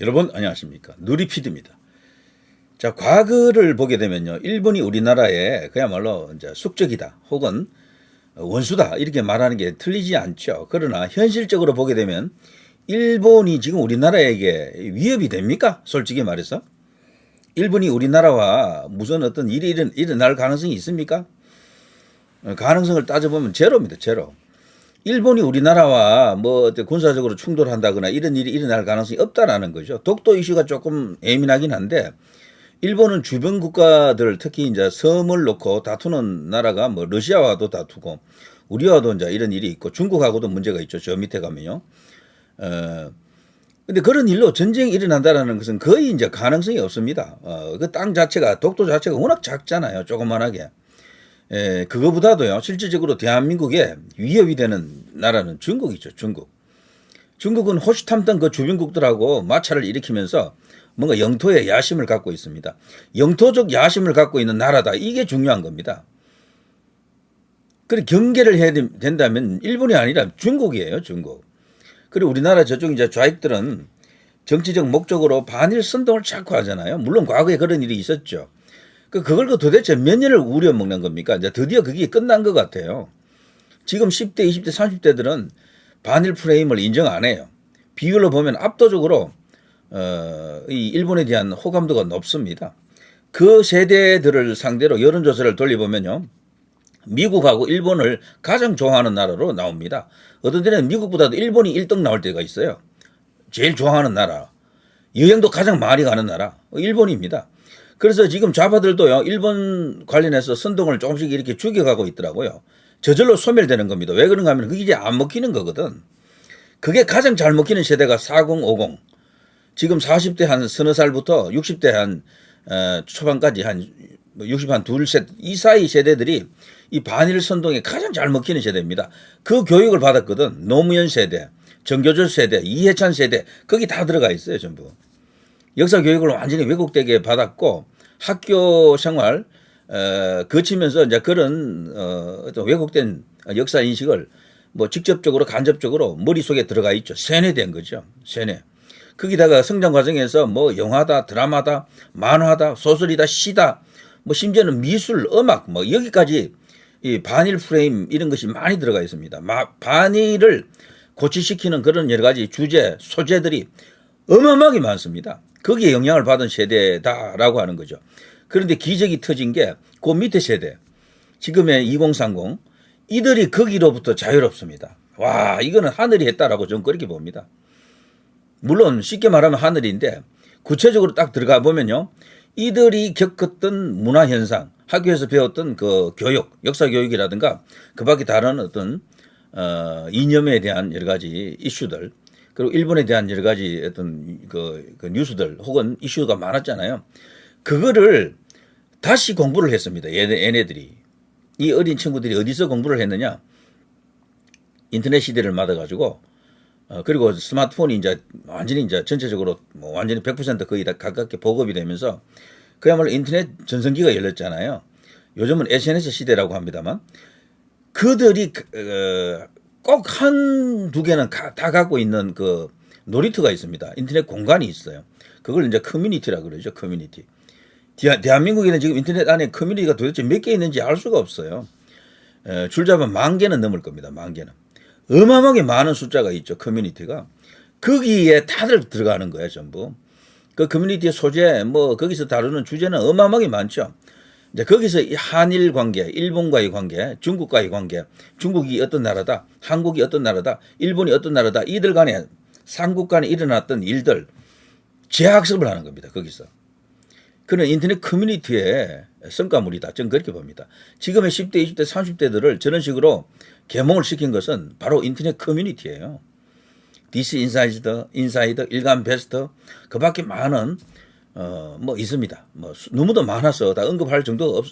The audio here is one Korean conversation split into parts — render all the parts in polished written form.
여러분 안녕하십니까. 누리피드입니다. 자, 과거를 보게 되면요. 일본이 우리나라의 그야말로 이제 숙적이다 혹은 원수다 이렇게 말하는 게 틀리지 않죠. 그러나 현실적으로 보게 되면 일본이 지금 우리나라에게 위협이 됩니까? 솔직히 말해서. 일본이 우리나라와 무슨 어떤 일이 일어날 가능성이 있습니까? 가능성을 따져보면 제로입니다. 제로. 일본이 우리나라와 뭐 군사적으로 충돌한다거나 이런 일이 일어날 가능성이 없다라는 거죠. 독도 이슈가 조금 예민하긴 한데 일본은 주변 국가들 특히 이제 섬을 놓고 다투는 나라가 뭐 러시아와도 다투고 우리와도 이제 이런 일이 있고 중국하고도 문제가 있죠. 저 밑에 가면요. 근데 그런 일로 전쟁이 일어난다라는 것은 거의 이제 가능성이 없습니다. 그 땅 자체가 독도 자체가 워낙 작잖아요. 조그만하게. 그거보다도요, 실질적으로 대한민국에 위협이 되는 나라는 중국이죠, 중국. 중국은 호시탐탐 그 주변국들하고 마찰을 일으키면서 뭔가 영토에 야심을 갖고 있습니다. 영토적 야심을 갖고 있는 나라다. 이게 중요한 겁니다. 그리고 경계를 해야 된다면 일본이 아니라 중국이에요, 중국. 그리고 우리나라 저쪽 이제 좌익들은 정치적 목적으로 반일 선동을 자꾸 하잖아요. 물론 과거에 그런 일이 있었죠. 그걸 도대체 몇 년을 우려먹는 겁니까? 이제 드디어 그게 끝난 것 같아요. 지금 10대, 20대, 30대들은 반일 프레임을 인정 안 해요. 비율로 보면 압도적으로 이 일본에 대한 호감도가 높습니다. 그 세대들을 상대로 여론조사를 돌려보면요. 미국하고 일본을 가장 좋아하는 나라로 나옵니다. 어떤 때는 미국보다도 일본이 1등 나올 때가 있어요. 제일 좋아하는 나라. 여행도 가장 많이 가는 나라. 일본입니다. 그래서 지금 좌파들도요, 일본 관련해서 선동을 조금씩 이렇게 죽여가고 있더라고요. 저절로 소멸되는 겁니다. 왜 그런가 하면 그게 이제 안 먹히는 거거든. 그게 가장 잘 먹히는 세대가 40, 50. 지금 40대 한 서너 살부터 60대 한 초반까지 한 60 한 둘 셋 이 사이 세대들이 이 반일 선동에 가장 잘 먹히는 세대입니다. 그 교육을 받았거든. 노무현 세대, 정교조 세대, 이해찬 세대 거기 다 들어가 있어요, 전부. 역사 교육을 완전히 왜곡되게 받았고 학교 생활 거치면서 이제 그런 어떤 왜곡된 역사 인식을 뭐 직접적으로 간접적으로 머릿속에 들어가 있죠. 세뇌된 거죠. 세뇌. 거기다가 성장 과정에서 뭐 영화다, 드라마다, 만화다, 소설이다, 시다, 뭐 심지어는 미술, 음악 뭐 여기까지 이 반일 프레임 이런 것이 많이 들어가 있습니다. 반일을 고취시키는 그런 여러 가지 주제, 소재들이 어마어마하게 많습니다. 거기에 영향을 받은 세대다라고 하는 거죠. 그런데 기적이 터진 게 그 밑에 세대, 지금의 2030 이들이 거기로부터 자유롭습니다. 와, 이거는 하늘이 했다라고 저는 그렇게 봅니다. 물론 쉽게 말하면 하늘인데 구체적으로 딱 들어가 보면요. 이들이 겪었던 문화 현상, 학교에서 배웠던 그 교육, 역사 교육이라든가 그 밖에 다른 어떤 이념에 대한 여러 가지 이슈들 그리고 일본에 대한 여러 가지 어떤 그 뉴스들 혹은 이슈가 많았잖아요. 그거를 다시 공부를 했습니다. 얘네들이. 이 어린 친구들이 어디서 공부를 했느냐. 인터넷 시대를 맞아가지고 그리고 스마트폰이 이제 완전히 이제 전체적으로 뭐 완전히 100% 거의 다 가깝게 보급이 되면서 그야말로 인터넷 전성기가 열렸잖아요. 요즘은 SNS 시대라고 합니다만 그들이 꼭 한두 개는 다 갖고 있는 그 놀이터가 있습니다. 인터넷 공간이 있어요. 그걸 이제 커뮤니티라고 그러죠. 커뮤니티. 대한민국에는 지금 인터넷 안에 커뮤니티가 도대체 몇 개 있는지 알 수가 없어요. 줄잡으면 10,000개는 넘을 겁니다. 10,000개는. 어마어마하게 많은 숫자가 있죠. 커뮤니티가. 거기에 다들 들어가는 거예요. 전부. 그 커뮤니티의 소재 뭐 거기서 다루는 주제는 어마어마하게 많죠. 이제 거기서 이 한일 관계, 일본과의 관계, 중국과의 관계, 중국이 어떤 나라다, 한국이 어떤 나라다, 일본이 어떤 나라다, 이들 간에 삼국 간에 일어났던 일들 재학습을 하는 겁니다. 거기서. 그런 인터넷 커뮤니티의 성과물이다. 저는 그렇게 봅니다. 지금의 10대, 20대, 30대들을 저런 식으로 계몽을 시킨 것은 바로 인터넷 커뮤니티예요. 디스 인사이더, 일간 베스트, 그 밖에 많은 뭐 있습니다. 뭐 너무도 많아서 다 언급할 정도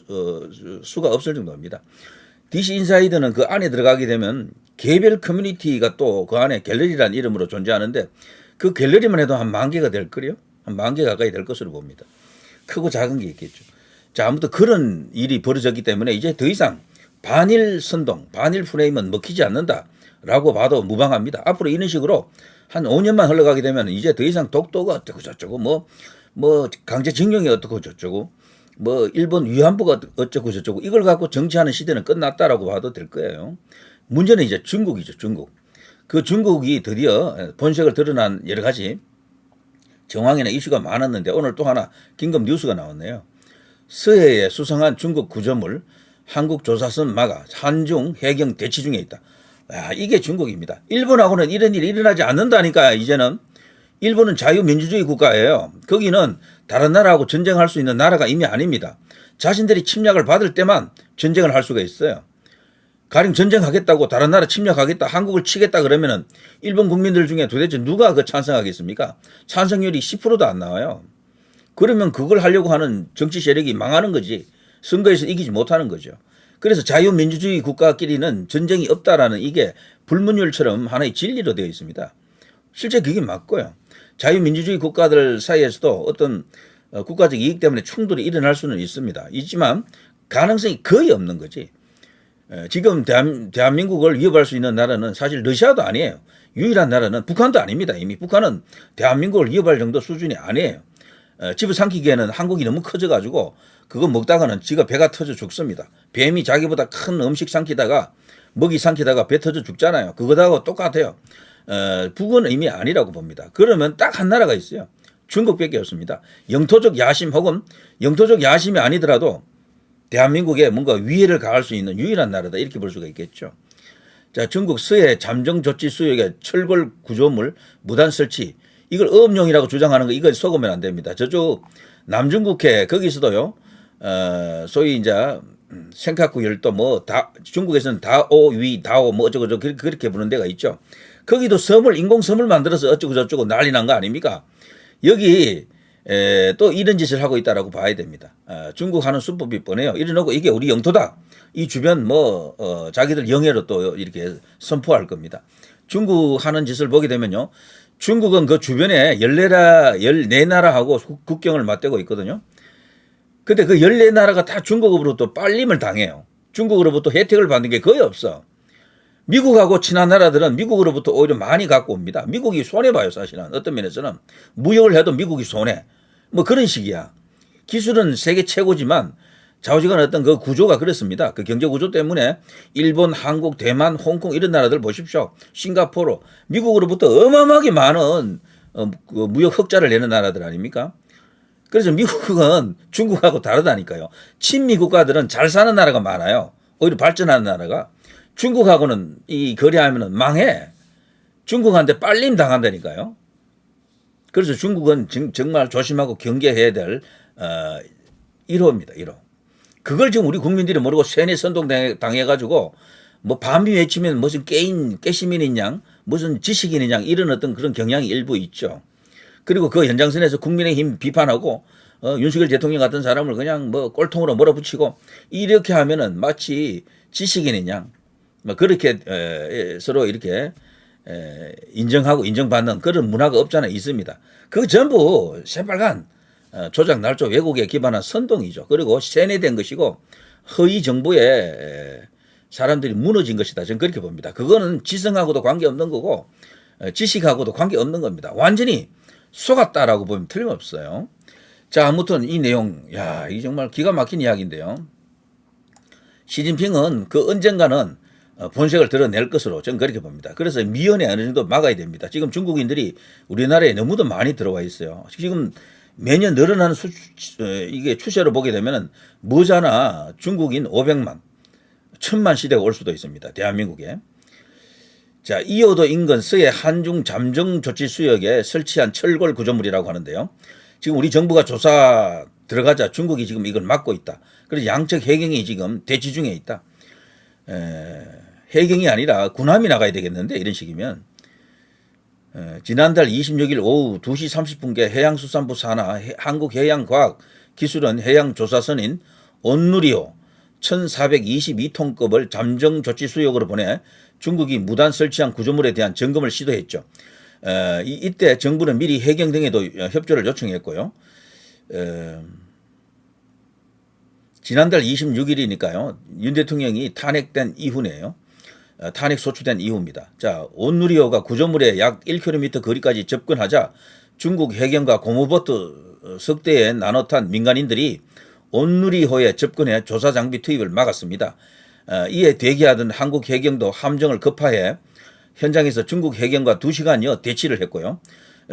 수가 없을 정도입니다. DC 인사이드는 그 안에 들어가게 되면 개별 커뮤니티가 또 그 안에 갤러리라는 이름으로 존재하는데 그 갤러리만 해도 한 10,000개가 될 거요. 한 10,000개 가까이 될 것으로 봅니다. 크고 작은 게 있겠죠. 자, 아무튼 그런 일이 벌어졌기 때문에 이제 더 이상 반일 선동, 반일 프레임은 먹히지 않는다라고 봐도 무방합니다. 앞으로 이런 식으로 한 5년만 흘러가게 되면 이제 더 이상 독도가 어떻고 저쩌고 뭐 강제징용이 어떻고 저쩌고 뭐 일본 위안부가 어쩌고 저쩌고 이걸 갖고 정치하는 시대는 끝났다라고 봐도 될 거예요. 문제는 이제 중국이죠, 중국. 그 중국이 드디어 본색을 드러난 여러 가지 정황이나 이슈가 많았는데 오늘 또 하나 긴급 뉴스가 나왔네요. 서해에 수상한 중국 구조물 한국 조사선 막아 한중 해경 대치 중에 있다. 야, 이게 중국입니다. 일본하고는 이런 일이 일어나지 않는다니까 이제는. 일본은 자유민주주의 국가예요. 거기는 다른 나라하고 전쟁할 수 있는 나라가 이미 아닙니다. 자신들이 침략을 받을 때만 전쟁을 할 수가 있어요. 가령 전쟁하겠다고 다른 나라 침략하겠다 한국을 치겠다 그러면은 일본 국민들 중에 도대체 누가 그 찬성하겠습니까? 찬성률이 10%도 안 나와요. 그러면 그걸 하려고 하는 정치 세력이 망하는 거지. 선거에서 이기지 못하는 거죠. 그래서 자유민주주의 국가끼리는 전쟁이 없다라는 이게 불문율처럼 하나의 진리로 되어 있습니다. 실제 그게 맞고요. 자유민주주의 국가들 사이에서도 어떤 국가적 이익 때문에 충돌이 일어날 수는 있습니다. 있지만 가능성이 거의 없는 거지. 지금 대한민국을 위협할 수 있는 나라는 사실 러시아도 아니에요. 유일한 나라는 북한도 아닙니다. 이미 북한은 대한민국을 위협할 정도 수준이 아니에요. 집어삼키기에는 한국이 너무 커져가지고 그거 먹다가는 지가 배가 터져 죽습니다. 뱀이 자기보다 큰 음식 삼키다가 먹이 삼키다가 배 터져 죽잖아요. 그거하고 똑같아요. 북은 이미 아니라고 봅니다. 그러면 딱 한 나라가 있어요. 중국밖에 없습니다. 영토적 야심 혹은 영토적 야심이 아니더라도 대한민국에 뭔가 위해를 가할 수 있는 유일한 나라다 이렇게 볼 수가 있겠죠. 자, 중국 서해 잠정 조치 수역에 철골 구조물 무단 설치 이걸 어업용이라고 주장하는 거 이거 속으면 안 됩니다. 저쪽 남중국해 거기서도요. 소위 이제 생카쿠 열도 중국에서는 다오위 다오 뭐 어쩌고 저쩌고 그렇게 부르는 데가 있죠. 거기도 인공 섬을 만들어서 어쩌고 저쩌고 난리 난 거 아닙니까? 여기 또 이런 짓을 하고 있다라고 봐야 됩니다. 중국 하는 수법이 뻔해요. 이래놓고 이게 우리 영토다. 이 주변 자기들 영해로 또 이렇게 선포할 겁니다. 중국 하는 짓을 보게 되면요. 중국은 그 주변에 14나라하고 국경을 맞대고 있거든요. 근데 그 14나라가 다 중국으로부터 빨림을 당해요. 중국으로부터 혜택을 받는 게 거의 없어. 미국하고 친한 나라들은 미국으로부터 오히려 많이 갖고 옵니다. 미국이 손해봐요, 사실은. 어떤 면에서는. 무역을 해도 미국이 손해. 뭐 그런 식이야. 기술은 세계 최고지만 좌우지간 어떤 그 구조가 그렇습니다. 그 경제 구조 때문에 일본, 한국, 대만, 홍콩 이런 나라들 보십시오. 싱가포르, 미국으로부터 어마어마하게 많은 그 무역 흑자를 내는 나라들 아닙니까? 그래서 미국은 중국하고 다르다니까요. 친미 국가들은 잘 사는 나라가 많아요. 오히려 발전하는 나라가. 중국하고는 이 거래하면은 망해. 중국한테 빨림 당한다니까요. 그래서 중국은 정말 조심하고 경계해야 될 1호입니다. 1호. 그걸 지금 우리 국민들이 모르고 세뇌 선동 당해가지고 뭐 밤이 외치면 무슨 깨시민인 양 무슨 지식인인 양 이런 어떤 그런 경향이 일부 있죠. 그리고 그 연장선에서 국민의힘 비판하고 윤석열 대통령 같은 사람을 그냥 뭐 꼴통으로 몰아붙이고 이렇게 하면은 마치 지식인인 양 뭐 그렇게 서로 이렇게 인정하고 인정받는 그런 문화가 없잖아 있습니다. 그거 전부 새빨간 조작 날조 왜곡에 기반한 선동이죠. 그리고 세뇌된 것이고 허위 정보에 사람들이 무너진 것이다. 저는 그렇게 봅니다. 그거는 지성하고도 관계없는 거고 지식하고도 관계없는 겁니다. 완전히 속았다라고 보면 틀림없어요. 자, 아무튼 이 내용, 이 정말 기가 막힌 이야기인데요. 시진핑은 그 언젠가는 본색을 드러낼 것으로 저는 그렇게 봅니다. 그래서 미연에 어느 정도 막아야 됩니다. 지금 중국인들이 우리나라에 너무도 많이 들어와 있어요. 지금 매년 늘어나는 이게 추세로 보게 되면은 머지않아 중국인 500만, 1000만 시대가 올 수도 있습니다. 대한민국에. 자, 이어도 인근 서해 한중 잠정 조치 수역에 설치한 철골 구조물이라고 하는데요. 지금 우리 정부가 조사 들어가자 중국이 지금 이걸 막고 있다. 그래서 양측 해경이 지금 대치 중에 있다. 해경이 아니라 군함이 나가야 되겠는데 이런 식이면 지난달 26일 오후 2시 30분께 해양수산부 산하 한국해양과학기술원 해양조사선인 온누리호 1422톤급을 잠정조치 수역으로 보내 중국이 무단 설치한 구조물에 대한 점검을 시도했죠. 이때 정부는 미리 해경 등에도 협조를 요청했고요. 지난달 26일이니까요. 윤 대통령이 탄핵된 이후네요. 탄핵 소추된 이후입니다. 자, 온누리호가 구조물의 약 1km 거리까지 접근하자 중국 해경과 고무보트 석 대에 나눠 탄 민간인들이 온누리호에 접근해 조사 장비 투입을 막았습니다. 이에 대기하던 한국 해경도 함정을 급파해 현장에서 중국 해경과 2시간여 대치를 했고요.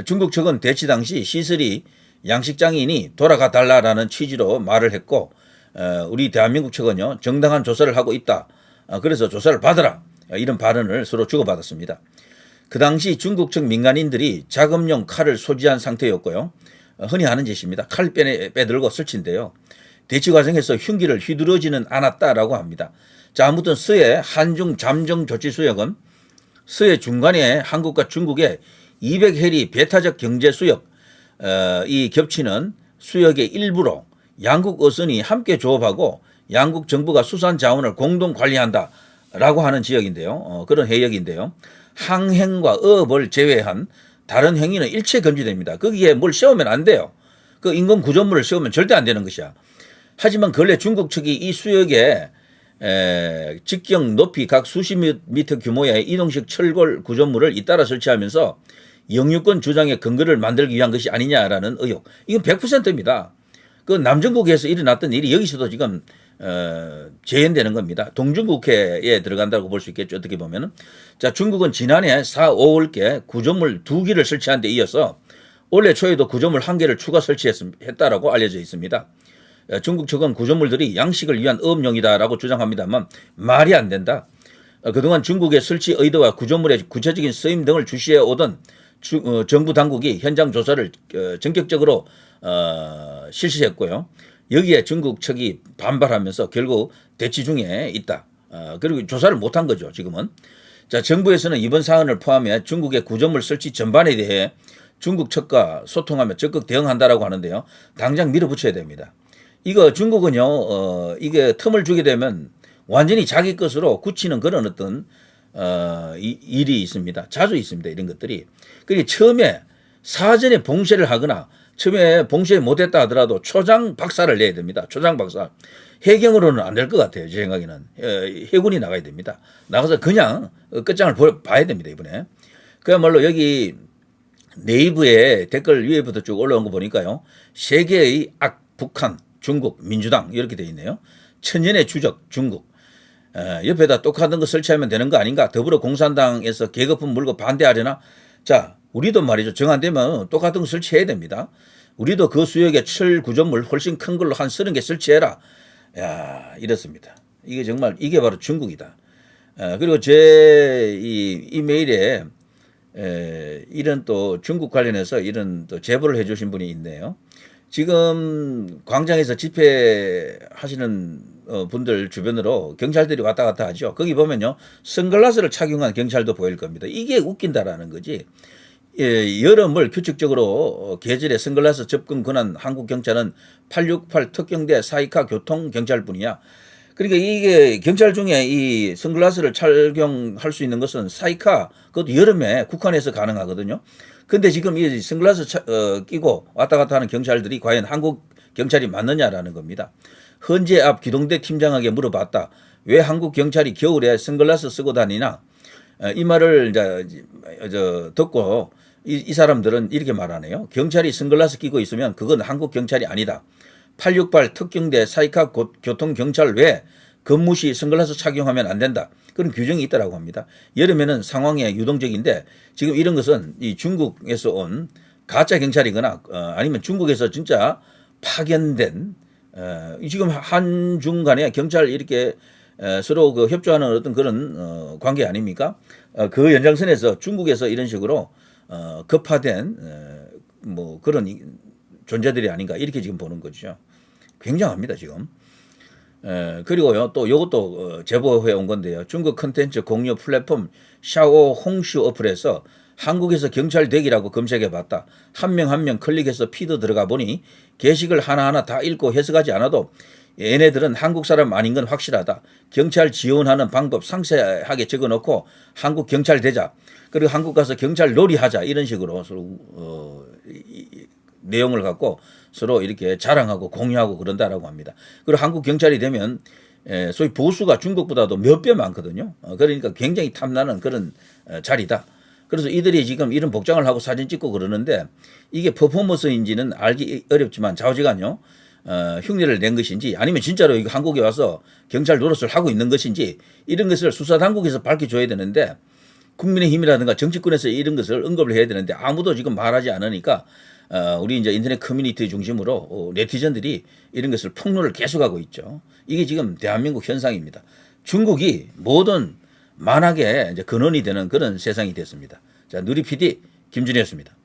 중국 측은 대치 당시 시설이 양식장이니 돌아가 달라라는 취지로 말을 했고, 우리 대한민국 측은요 정당한 조사를 하고 있다. 그래서 조사를 받아라. 이런 발언을 서로 주고받았습니다. 그 당시 중국 측 민간인들이 작업용 칼을 소지한 상태였고요. 흔히 하는 짓입니다. 칼 빼들고 설치인데요. 대치 과정에서 흉기를 휘두르지는 않았다라고 합니다. 자, 아무튼 서해 한중 잠정 조치 수역은 서해 중간에 한국과 중국의 200해리 배타적 경제 수역, 이 겹치는 수역의 일부로 양국 어선이 함께 조업하고 양국 정부가 수산 자원을 공동 관리한다라고 하는 지역인데요. 그런 해역인데요. 항행과 어업을 제외한 다른 행위는 일체 금지됩니다. 거기에 뭘 세우면 안 돼요. 그 인공 구조물을 세우면 절대 안 되는 것이야. 하지만 근래 중국 측이 이 수역에 직경 높이 각 수십 미터 규모의 이동식 철골 구조물을 잇따라 설치하면서 영유권 주장의 근거를 만들기 위한 것이 아니냐라는 의혹. 이건 100%입니다. 그 남정국에서 일어났던 일이 여기서도 지금 재현되는 겁니다. 동중국해에 들어간다고 볼 수 있겠죠. 어떻게 보면은. 자, 중국은 지난해 4, 5월께 구조물 2기를 설치한 데 이어서 올해 초에도 구조물 1개를 추가 설치했다라고 알려져 있습니다. 중국 측은 구조물들이 양식을 위한 어업용이다라고 주장합니다만 말이 안 된다. 그동안 중국의 설치 의도와 구조물의 구체적인 쓰임 등을 주시해 오던 정부 당국이 현장 조사를 전격적으로 실시했고요. 여기에 중국 측이 반발하면서 결국 대치 중에 있다. 그리고 조사를 못한 거죠, 지금은. 자, 정부에서는 이번 사안을 포함해 중국의 구조물 설치 전반에 대해 중국 측과 소통하며 적극 대응한다라고 하는데요. 당장 밀어붙여야 됩니다. 이거 중국은요, 이게 틈을 주게 되면 완전히 자기 것으로 굳히는 그런 어떤 일이 있습니다. 자주 있습니다. 이런 것들이. 그리고 처음에 사전에 봉쇄를 하거나 처음에 봉쇄 못했다 하더라도 초장 박살을 내야 됩니다. 초장 박살. 해경으로는 안 될 것 같아요. 제 생각에는. 해군이 나가야 됩니다. 나가서 그냥 끝장을 봐야 됩니다. 이번에. 그야말로 여기 네이버에 댓글 위에부터 쭉 올라온 거 보니까요. 세계의 악, 북한, 중국, 민주당 이렇게 되어 있네요. 천년의 주적, 중국. 옆에다 똑같은 거 설치하면 되는 거 아닌가? 더불어공산당에서 계급품 물고 반대하려나? 자, 우리도 말이죠. 정안되면 똑같은 거 설치해야 됩니다. 우리도 그 수역에 철 구조물 훨씬 큰 걸로 한 30개 설치해라. 야, 이렇습니다. 이게 정말, 이게 바로 중국이다. 그리고 제 이 이메일에 이런 또 중국 관련해서 이런 또 제보를 해 주신 분이 있네요. 지금 광장에서 집회하시는 분들 주변으로 경찰들이 왔다 갔다 하죠. 거기 보면요. 선글라스를 착용한 경찰도 보일 겁니다. 이게 웃긴다라는 거지. 여름을 규칙적으로 계절에 선글라스 접근 권한 한국 경찰은 868 특경대 사이카 교통경찰뿐이야. 그러니까 이게 경찰 중에 이 선글라스를 착용할 수 있는 것은 사이카, 그것도 여름에 국한에서 가능하거든요. 근데 지금 이 선글라스 끼고 왔다 갔다 하는 경찰들이 과연 한국 경찰이 맞느냐라는 겁니다. 헌재 앞 기동대 팀장에게 물어봤다. 왜 한국 경찰이 겨울에 선글라스 쓰고 다니나? 이 말을 이제 듣고 이 사람들은 이렇게 말하네요. 경찰이 선글라스 끼고 있으면 그건 한국 경찰이 아니다. 868 특경대 사이카 교통경찰 외에 근무 시 선글라스 착용하면 안 된다. 그런 규정이 있다라고 합니다. 여름에는 상황에 유동적인데 지금 이런 것은 이 중국에서 온 가짜 경찰이거나 아니면 중국에서 진짜 파견된 지금 한중 간에 경찰 이렇게 서로 그 협조하는 어떤 그런 관계 아닙니까? 그 연장선에서 중국에서 이런 식으로 급파된 뭐 그런 존재들이 아닌가 이렇게 지금 보는 거죠. 굉장합니다 지금. 그리고요 또 이것도 제보해 온 건데요. 중국 컨텐츠 공유 플랫폼 샤오 홍슈 어플에서 한국에서 경찰 대기라고 검색해 봤다. 한 명 한 명 클릭해서 피드 들어가 보니 게시글 하나하나 다 읽고 해석하지 않아도 얘네들은 한국 사람 아닌 건 확실하다. 경찰 지원하는 방법 상세하게 적어놓고 한국 경찰 되자. 그리고 한국 가서 경찰 놀이하자. 이런 식으로 서로 내용을 갖고 서로 이렇게 자랑하고 공유하고 그런다라고 합니다. 그리고 한국 경찰이 되면 소위 보수가 중국보다도 몇 배 많거든요. 그러니까 굉장히 탐나는 그런 자리다. 그래서 이들이 지금 이런 복장을 하고 사진 찍고 그러는데 이게 퍼포먼스인지는 알기 어렵지만 좌우지간요. 흉내를 낸 것인지 아니면 진짜로 이거 한국에 와서 경찰 노릇을 하고 있는 것인지 이런 것을 수사당국에서 밝혀줘야 되는데 국민의힘이라든가 정치권에서 이런 것을 언급을 해야 되는데 아무도 지금 말하지 않으니까 우리 이제 인터넷 커뮤니티 중심으로 네티즌들이 이런 것을 폭로를 계속하고 있죠. 이게 지금 대한민국 현상입니다. 중국이 모든 만악의 이제 근원이 되는 그런 세상이 됐습니다. 자, 누리 PD 김준이었습니다.